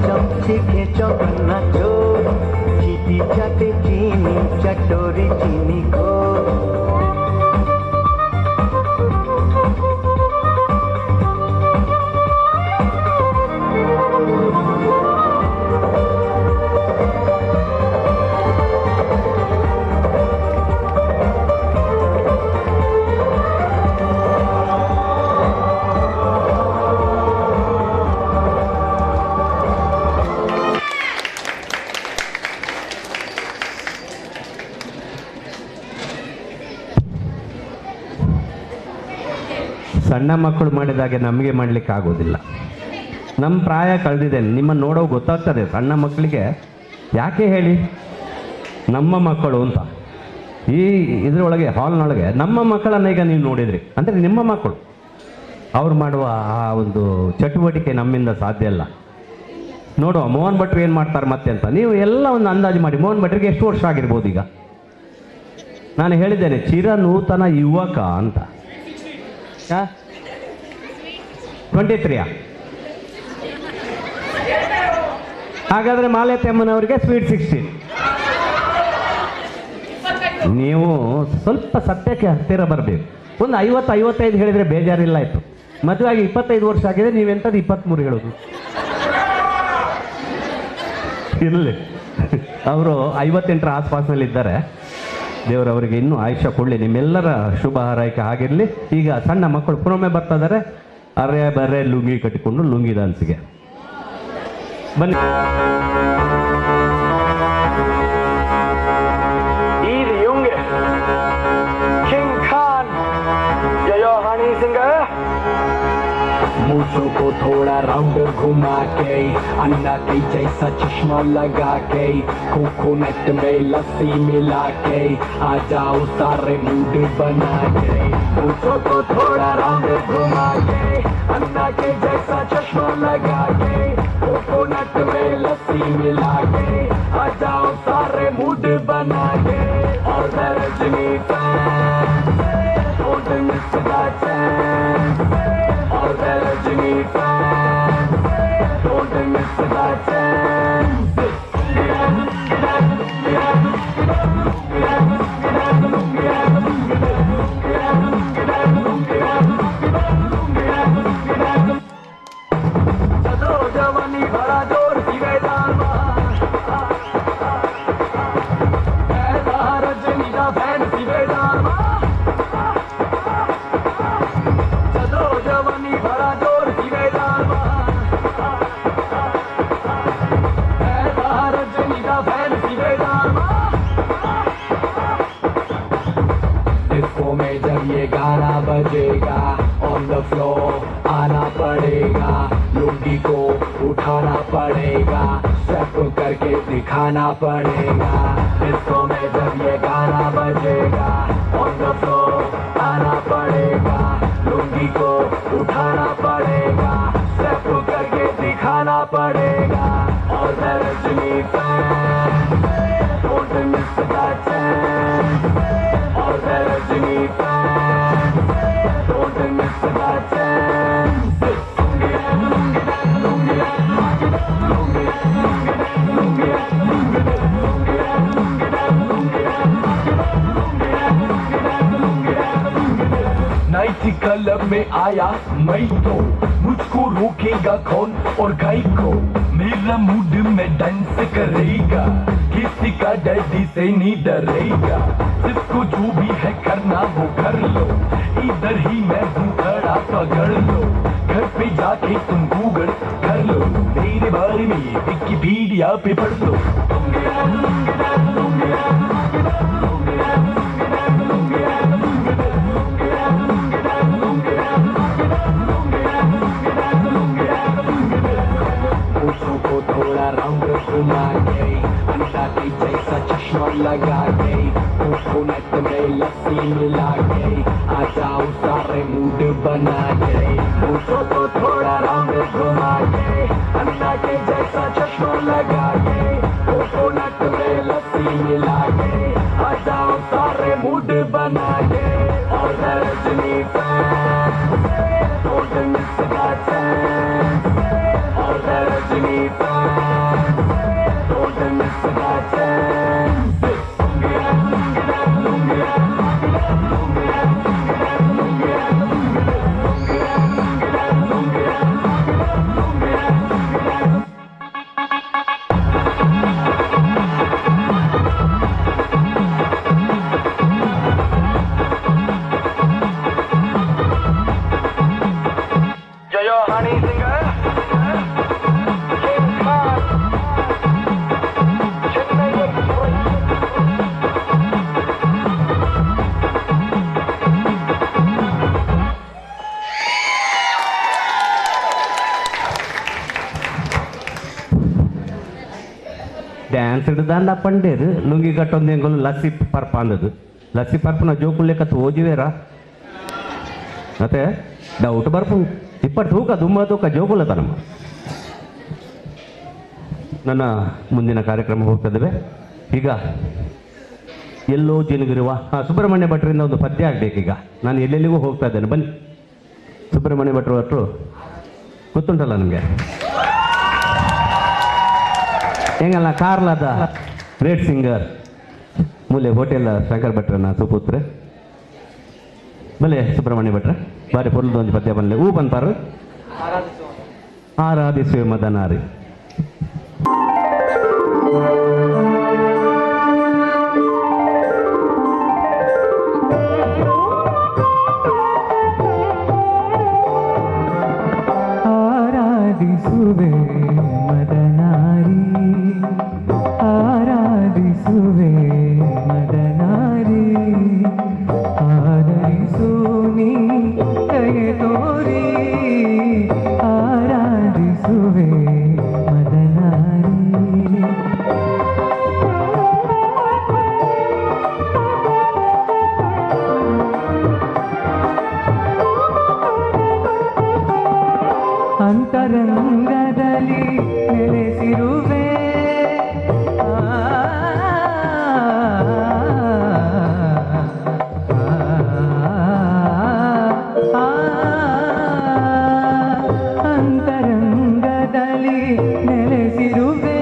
चमचिके चौकन्ना चोर चीटी चाटे चीनी चटोरी चीनी को ಸಣ್ಣ ಮಕ್ಕಳು ಮಾಡಿದಾಗೆ ನಮಗೆ ಮಾಡಲಿಕ್ಕೆ ಆಗೋದಿಲ್ಲ. ನಮ್ಮ ಪ್ರಾಯ ಕಳೆದಿದ್ದೇನೆ, ನಿಮ್ಮನ್ನು ನೋಡೋ ಗೊತ್ತಾಗ್ತದೆ ಸಣ್ಣ ಮಕ್ಕಳಿಗೆ ಯಾಕೆ ಹೇಳಿ ನಮ್ಮ ಮಕ್ಕಳು ಅಂತ. ಈ ಇದರೊಳಗೆ ಹಾಲ್ನೊಳಗೆ ನಮ್ಮ ಮಕ್ಕಳನ್ನ ಈಗ ನೀವು ನೋಡಿದ್ರಿ ಅಂದರೆ ನಿಮ್ಮ ಮಕ್ಕಳು ಅವ್ರು ಮಾಡುವ ಆ ಒಂದು ಚಟುವಟಿಕೆ ನಮ್ಮಿಂದ ಸಾಧ್ಯ ಇಲ್ಲ. ನೋಡುವ ಮೋಹನ್ ಭಟ್ರು ಏನು ಮಾಡ್ತಾರೆ ಮತ್ತೆ ಅಂತ ನೀವು ಎಲ್ಲ ಒಂದು ಅಂದಾಜು ಮಾಡಿ. ಮೋಹನ್ ಭಟ್ರಿಗೆ ಎಷ್ಟು ವರ್ಷ ಆಗಿರ್ಬೋದು ಈಗ? ನಾನು ಹೇಳಿದ್ದೇನೆ ಚಿರನೂತನ ಯುವಕ ಅಂತ. 23 ಹಾಗಾದರೆ ಮಾಲತಿಯಮ್ಮನವರಿಗೆ ಸ್ವೀಟ್ 16. ನೀವು ಸ್ವಲ್ಪ ಸತ್ಯಕ್ಕೆ ಹತ್ತಿರ ಬರಬೇಕು. ಒಂದು 50-55 ಹೇಳಿದರೆ ಬೇಜಾರಿಲ್ಲ ಆಯಿತು. ಮದುವೆ ಆಗಿ 25 ವರ್ಷ ಆಗಿದೆ, ನೀವೆಂಥದ್ದು 23 ಹೇಳೋದು? ಇರಲಿ, ಅವರು 58ರ ಆಸ್ಪಾಸ್ನಲ್ಲಿದ್ದಾರೆ. ದೇವರವರಿಗೆ ಇನ್ನೂ ಆಯುಷ್ಯ ಕೊಡಲಿ. ನಿಮ್ಮೆಲ್ಲರ ಶುಭ ಹಾರೈಕೆ ಆಗಿರಲಿ. ಈಗ ಸಣ್ಣ ಮಕ್ಕಳು ಪುನೊಮ್ಮೆ ಬರ್ತಾ ಇದ್ದಾರೆ. ಅರೆ ಬರ್ರೆ ಲುಂಗಿ ಕಟ್ಟಿಕೊಂಡು ಲುಂಗಿ ಡ್ಯಾನ್ಸ್ಗೆ ಬನ್ನಿ. मूछों को थोड़ा राउंड घुमा के अन्ना के जैसा चश्मा लगा के कोकोनट में लस्सी मिला के आ जाओ सारे मूड बना के। मूछों को थोड़ा राउंड घुमा के अन्ना के जैसा चश्मा लगा के कोकोनट में लस्सी मिला के आ जाओ सारे मूड बना के। और Rajni fan don't miss that chance. और Rajni fan don't miss that chance. चलो जवानी भरा जोर दिवे दामा रजनी का फैन दिवे दामा। चलो जवानी भरा जोर दिवे दामा रजनी का फैन दिवे दामा। डिस्को में जब ये गाना बजेगा ऑन द फ्लोर आना पड़ेगा। लुंगी को उठाना पड़ेगा, स्टेप करके दिखाना पड़ेगा। डिस्को में जब ये गाना बजेगा ऑन द फ्लोर आना पड़ेगा। लुंगी को उठाना पड़ेगा, स्टेप करके दिखाना पड़ेगा। और Rajni fan don't miss that chance. और Rajni fan don't miss that chance. Night club में आया मैं तो मुझको रोकेगा कौन और गाय को। मेरा मूड में डांस करेगा, किसी का डैडी से नहीं डरेगा। जिसको जो भी है करना वो कर लो, इधर ही मैं हूँ खड़ा पकड़ लो। घर पे जाके तुम गूगल कर लो, मेरे बारे में विकिपीडिया पे पढ़ लो। थोड़ा राउंड घुमा के अंडा के जैसा चश्मा लगा के कोकोनट में लस्सी मिला के आ जाओ सारे मूड बना के। मूछों को थोड़ा राउंड घुमा के अंडा के जैसा चश्मा लगा के कोकोनट में लस्सी मिला के आ जाओ सारे मूड बना के। और Rajni fan don't miss that chance. और रजनी फैन ಸಿಡ್ದಾಂಡ ಪಂಡೇರು ಲುಂಗಿ ಕಟ್ಟೊಂದು ಎಂಗೊಲು ಲಸ್ಸಿ ಪರ್ಪ ಅಂದದು ಲಸ್ಸಿ ಪರ್ಪನ ಜೋಕುಲ್ಲೆ ಕತ್ತು ಓಜಿವೇರ ಮತ್ತೆ ಡೌಟ್ ಬರ್ಪು ಇಪ್ಪತ್ತು ತೂಕ ದುಮ್ಮ ತೂಕ ಜೋಕುಲ್ಲ ತನಮ್ಮ. ನನ್ನ ಮುಂದಿನ ಕಾರ್ಯಕ್ರಮ ಹೋಗ್ತದ್ದೇವೆ. ಈಗ ಎಲ್ಲೋ ಜಿನುಗಿರುವ ಸುಬ್ರಹ್ಮಣ್ಯ ಭಟ್ರಿಂದ ಒಂದು ಪದ್ಯ ಆಗಬೇಕೀಗ. ನಾನು ಎಲ್ಲೆಲ್ಲಿಗೂ ಹೋಗ್ತಾ ಇದ್ದೇನೆ, ಬನ್ನಿ. ಸುಬ್ರಹ್ಮಣ್ಯ ಭಟ್ರು ಭಟ್ರು ಗೊತ್ತುಂಟಲ್ಲ ನಿಮಗೆ, ಹೆಂಗಲ್ಲ ಕಾರ್ಲಾದ ಗ್ರೇಟ್ ಸಿಂಗರ್ ಮೂಲೆ ಹೋಟೆಲ್ ಶಂಕರ್ ಭಟ್ರನ್ನ ಸುಪುತ್ರೆ ಬಲೆ ಸುಬ್ರಹ್ಮಣ್ಯ ಭಟ್ರೆ ಬಾರಿ ಪೊರ್ಲದ ಒಂದು ಪದ್ಯ ಬಂದ್ಲೆ ಹೂ ಬಂದ್ಪಾರು ಆರಾಧಿಸುವೆ ಮದನಾರಿ. ಆರಾಧಿಸುವೆ ಮದನಾರಿ ಆರಾಧಿಸುವೆ ಮದನಾರಿ ಆದರಿಸು ನೀ ಕೈ ತೋರಿ ಆರಾಧಿಸುವೆ ಮದನಾರಿ. ಅಂತರಂಗದಲ್ಲಿ ನೆಲೆಸಿರುವೆ ಅಂತರಂಗದಲ್ಲಿ ನೆಲೆಸಿರುವೆ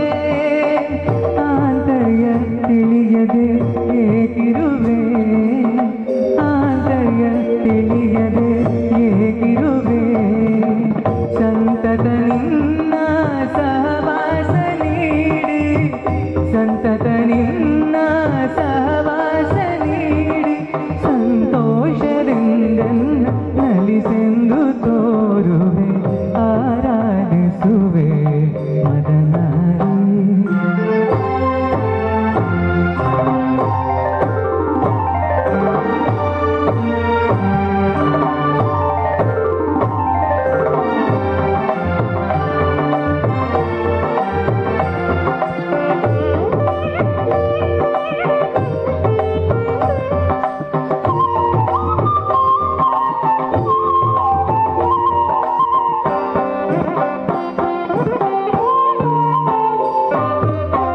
ಆಂತರ್ಯ ತಿಳಿಯದೆ ಏಕಿರುವೆ ಆಂತರ್ಯ ತಿಳಿಯದೆ ಏಕಿರುವೆ ಸಂತತ ನಿನ್ನ ಸಹವಾಸ ನೀಡಿ ಸಂತತ ನಿನ್ನ ಸಹವಾಸ ನೀಡಿ ಸಂತೋಷದಿಂದ ನಲಿಸೆಂದು ತೋರುವೆ ಆರಾಧಿಸುವೆ ಮದನಾರಿ.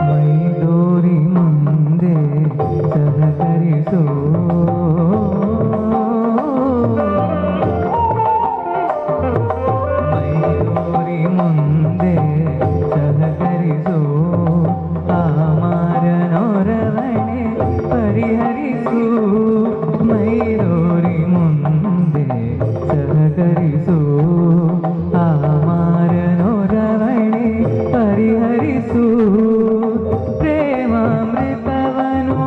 ಮೈದೋರಿ ಮುಂದೆ ಸಹಕರಿಸು ಮೈದೋರಿ ಮುಂದೆ ಸಹಕರಿಸು ಆಮಾರನೊರವಣೆ ಪರಿಹರಿಸು ಮೈದೋರಿ ಮುಂದೆ ಸಹಕರಿಸು ಆಮಾರನೊರವಣೆ ಪರಿಹರಿಸು ಪ್ರೇಮಾಮೃತವನು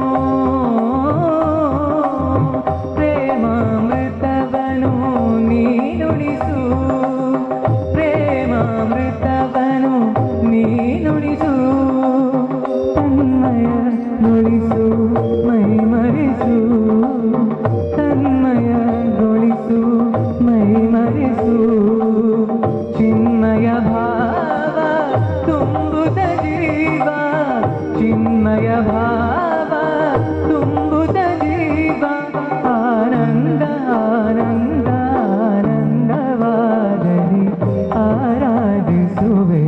ಪ್ರೇಮಾಮೃತವನು ನೀನುಣಿಸು ಪ್ರೇಮಾಮೃತವನು ನೀನುಣಿಸು ತನ್ಮಯಗೊಳಿಸು ಮೈಮರೆಸು ತನ್ಮಯಗೊಳಿಸು ಮೈಮರೆಸು ಚಿನ್ಮಯ ಭಾವ ತುಂಬುತ್ತ ಜೀವ ಚಿನ್ಮಯ ಭಾವ ತುಂಬುತ್ತ ಜೀವ ಆನಂದ ಆನಂದ ಆನಂದವಾಗಲಿ ಆರಾಧಿಸುವೆ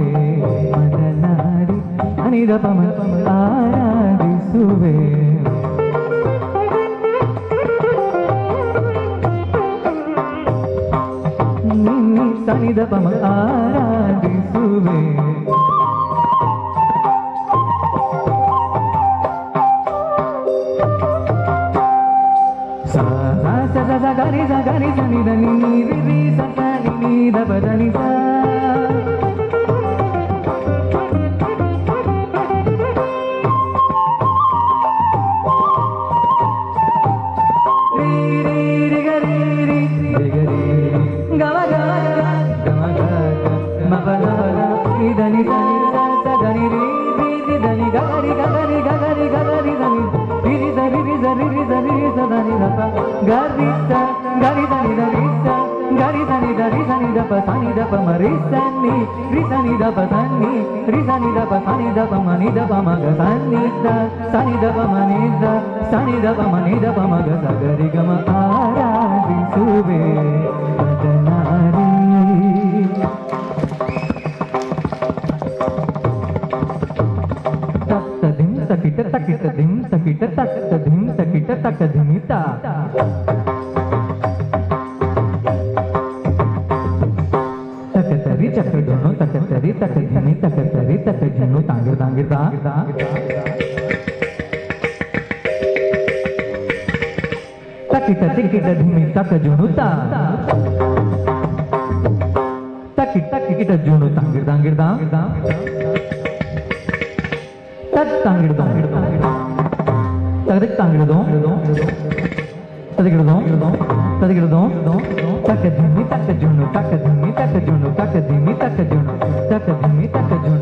ಮದನಾರಿ ಅನಿದ ಪಮ ಆರಾಧಿಸುವೆ ಸನಿದ ಪಮ ಆರಾಧಿಸುವೆ ಗರಿ ಗರಿ ಸನಿ ಧನಿ ನೀರಿ ರೀ ಸನಿ ನೀದ ಬದನಿ ಸ ಗರಿ ಸ ಗರಿ ಧನಿ ಧನಿ ಸ ಗರಿ ಧನಿ ದ ರಿ ಸ ನಿ ದ ಪ ಸ ನಿ ದ ಪ ಮ ರಿ ಸ ನಿ ರಿ ಸ ನಿ ದ ಪ ಸ ನಿ ರಿ ಸ ನಿ ದ ಪ ಸ ನಿ ದ ಪ ಮ ನಿ ದ ಪ ಮ ಗ ಸ ನಿ ದ ಸ ನಿ ದ ಪ ಮ ನಿ ದ ಸ ನಿ ದ ಪ ಮ ನಿ ದ ಪ ಮ ಗ ಸ ಗ ರಿ ಗ ಮ ಆರಾಧಿಸುವೆ ಭಜನಾರಿ ತಕ್ಕ ಧಿಂ ತಕಿಟ ತಕಿಟ ಧಿಂ ತಕಿಟ ತಕ್ಕ ಧಿಂ ತಕಿಟ ತಕ್ಕ ಧಿಮಿತ ತಕತರಿ ಚಕ್ರಡೋನು ತಕತರಿ ತಕ ಧಿಮಿ ತಕತರಿ ತಕ ಜಿನ್ನು ತಾಂಗಿರ್ ತಾಂಗಿರ್ ತಕಿಟ ತಿಕಿಟ ಧಿಮಿ ತಕ ಜುನು ತಾ ತಕಿಟ ತಕಿಟ ಜುನು ತಾಂಗಿರ್ ತಾಂಗಿರ್ ತಕ್ ತಾಂಗಿರ್ ತಗದಕ್ ತಾಂಗಿರ್ದೋ ತದಗಿರ್ದೋ ತದಗಿರ್ದೋ ತಕ ಧಿಮಿ ತಕ ಜುನು ತಕ ಧಿಮಿ ತಕ ಜುನು ತಕ ಧಿಮಿ ತಕ ಜುನು ತಕ ಧಿಮಿ ತಕ ಜುನು